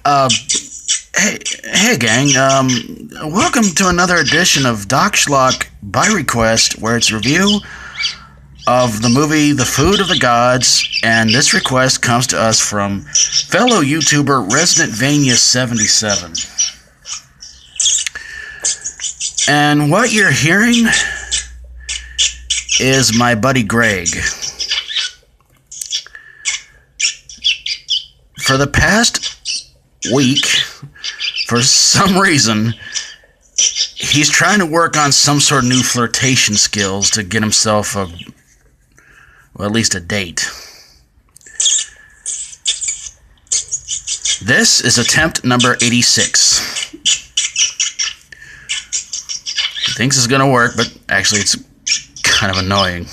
Uh, hey, gang. Welcome to another edition of Doc Schlock by request, where it's a review of the movie The Food of the Gods, and this request comes to us from fellow YouTuber Resident Vania77. And what you're hearing is my buddy Greg. For the past week, for some reason, he's trying to work on some sort of new flirtation skills to get himself at least a date. This is attempt number 86. He thinks it's going to work, but actually it's kind of annoying.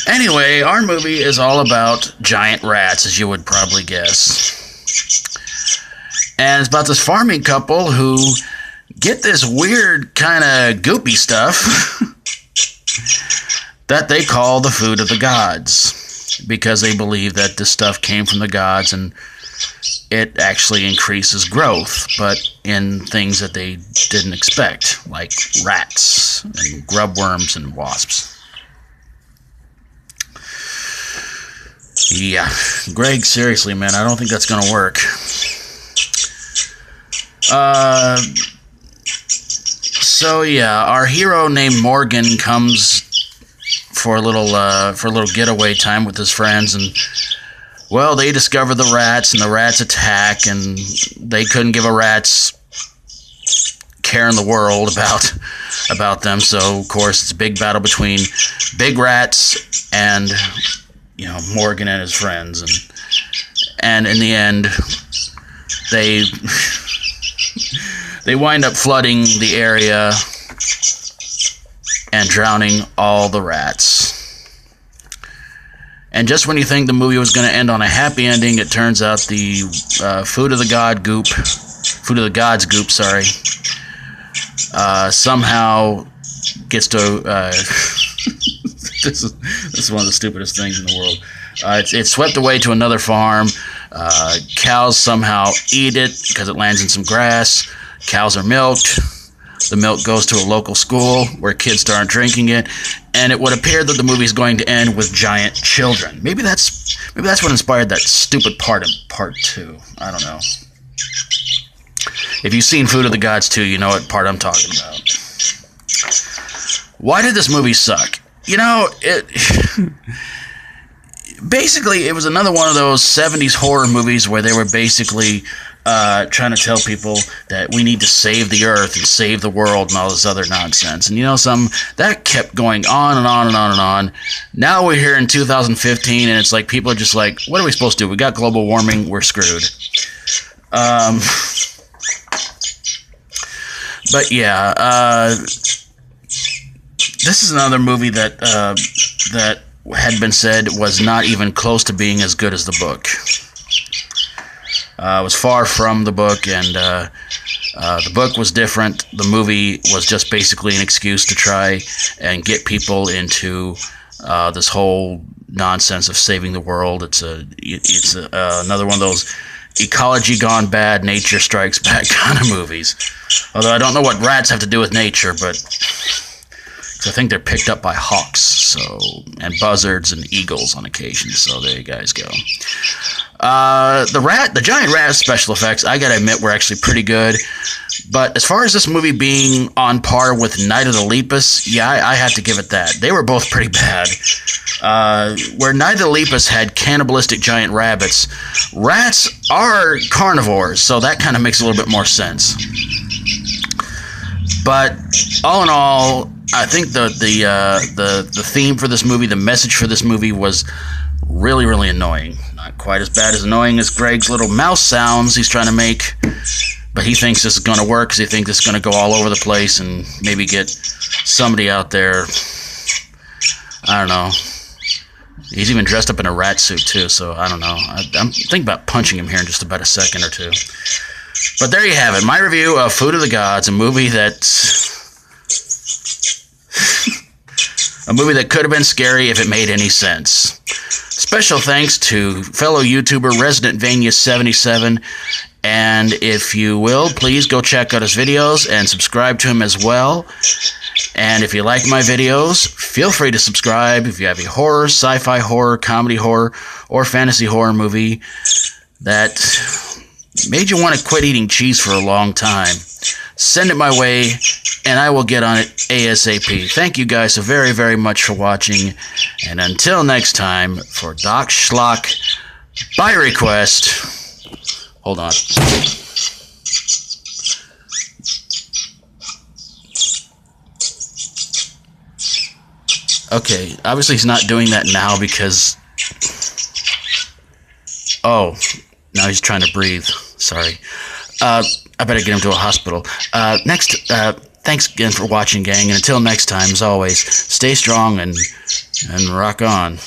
Anyway, our movie is all about giant rats, as you would probably guess. And it's about this farming couple who get this weird kind of goopy stuff that they call the food of the gods, because they believe that this stuff came from the gods and it actually increases growth, but in things that they didn't expect, like rats and grubworms and wasps. Yeah, Greg, seriously, man, I don't think that's going to work. So yeah, our hero named Morgan comes for a little getaway time with his friends, and well, they discover the rats, and the rats attack, and they couldn't give a rat's care in the world about them. So of course, it's a big battle between big rats and Morgan and his friends, and in the end, they wind up flooding the area and drowning all the rats. And just when you think the movie was going to end on a happy ending, it turns out the food of the gods goop, somehow gets to this is one of the stupidest things in the world. It's swept away to another farm. Cows somehow eat it because it lands in some grass. Cows are milked. The milk goes to a local school where kids start drinking it, and it would appear that the movie is going to end with giant children. Maybe that's what inspired that stupid part in part 2. I don't know. If you've seen Food of the Gods 2, you know what part I'm talking about. Why did this movie suck? Basically, it was another one of those 70s horror movies where they were basically trying to tell people that we need to save the earth and save the world and all this other nonsense. And that kept going on and on and on and on. Now we're here in 2015, and it's like people are just like, what are we supposed to do? We got global warming, we're screwed. But yeah, this is another movie that had been said was not even close to being as good as the book. It was far from the book, and the book was different. The movie was just basically an excuse to try and get people into this whole nonsense of saving the world. It's another one of those ecology gone bad, nature strikes back kind of movies. Although I don't know what rats have to do with nature, but I think they're picked up by hawks, and buzzards and eagles on occasion. So there you guys go. The giant rat special effects, I gotta admit, were actually pretty good. But as far as this movie being on par with Night of the Lepus, yeah, I have to give it that. They were both pretty bad. Where Night of the Lepus had cannibalistic giant rabbits, rats are carnivores, so that kind of makes a little bit more sense. But all in all, I think the theme for this movie, the message for this movie, was really, really annoying. Not quite as bad as annoying as Greg's little mouse sounds he's trying to make, but he thinks this is going to work because he thinks it's going to go all over the place and maybe get somebody out there. I don't know. He's even dressed up in a rat suit too, so I don't know. I'm thinking about punching him here in just about a second or two. But there you have it, my review of Food of the Gods, a movie that A movie that could have been scary if it made any sense. Special thanks to fellow YouTuber Resident Vania77. And if you will, please go check out his videos and subscribe to him as well. And if you like my videos, feel free to subscribe. If you have a horror, sci-fi horror, comedy horror, or fantasy horror movie that made you want to quit eating cheese for a long time, send it my way, and I will get on it ASAP. Thank you guys so very, very much for watching. And until next time, for Doc Schlock, by request... Hold on. Okay, obviously he's not doing that now because... Oh, now he's trying to breathe. Sorry. I better get him to a hospital. Thanks again for watching, gang. And until next time, as always, stay strong and rock on.